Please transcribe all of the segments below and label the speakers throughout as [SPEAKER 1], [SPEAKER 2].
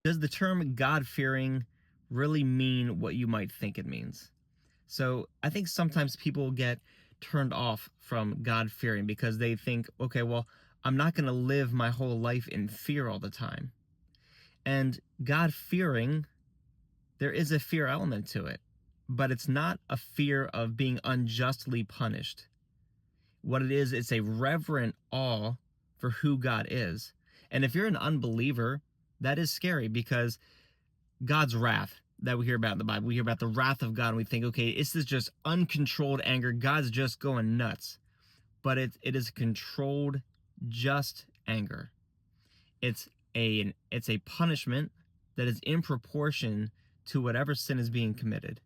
[SPEAKER 1] Does the term God-fearing really mean what you might think it means? So I think sometimes people get turned off from God-fearing because they think, okay, well, I'm not going to live my whole life in fear all the time. And God-fearing, there is a fear element to it, but it's not a fear of being unjustly punished. What it is, it's a reverent awe for who God is. And if you're an unbeliever, that is scary because God's wrath that we hear about in the Bible. We hear about the wrath of God and we think, okay, this is just uncontrolled anger. God's just going nuts. But it is controlled, just anger. It's a punishment that is in proportion to whatever sin is being committed.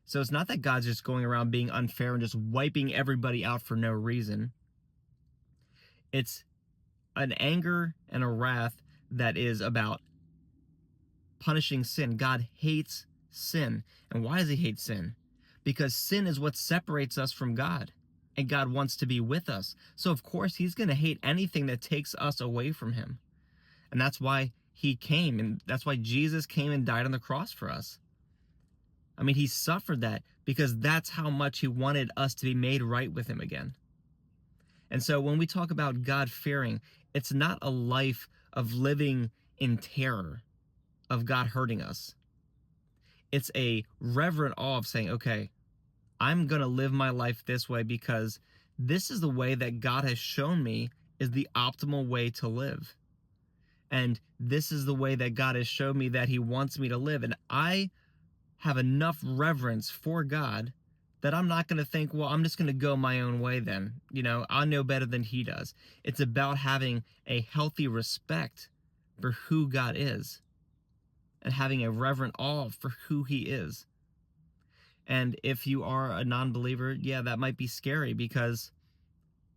[SPEAKER 1] So it's not that God's just going around being unfair and just wiping everybody out for no reason. It's an anger and a wrath that is about punishing sin. God hates sin. And why does he hate sin? Because sin is what separates us from God. And God wants to be with us. So of course he's going to hate anything that takes us away from him. And that's why he came. And that's why Jesus came and died on the cross for us. I mean, he suffered that because that's how much he wanted us to be made right with him again. And so when we talk about God fearing, it's not a life of living in terror of God hurting us. It's a reverent awe of saying, okay, I'm going to live my life this way because this is the way that God has shown me is the optimal way to live. And this is the way that God has shown me that he wants me to live. And I have enough reverence for God that I'm not going to think, well, I'm just going to go my own way then. I know better than he does. It's about having a healthy respect for who God is and having a reverent awe for who he is. And if you are a non-believer, yeah, that might be scary because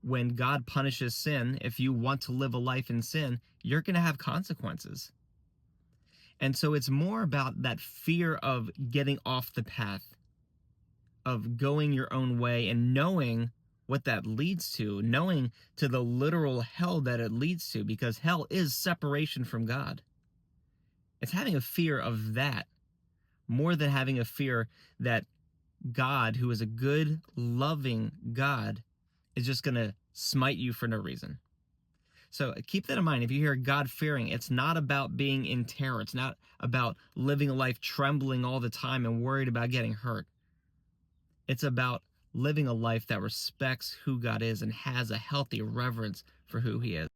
[SPEAKER 1] when God punishes sin, if you want to live a life in sin, you're going to have consequences. And so it's more about that fear of getting off the path, of going your own way and knowing what that leads to, knowing to the literal hell that it leads to, because hell is separation from God. It's having a fear of that more than having a fear that God, who is a good, loving God, is just going to smite you for no reason. So keep that in mind. If you hear God fearing, it's not about being in terror. It's not about living a life trembling all the time and worried about getting hurt. It's about living a life that respects who God is and has a healthy reverence for who he is.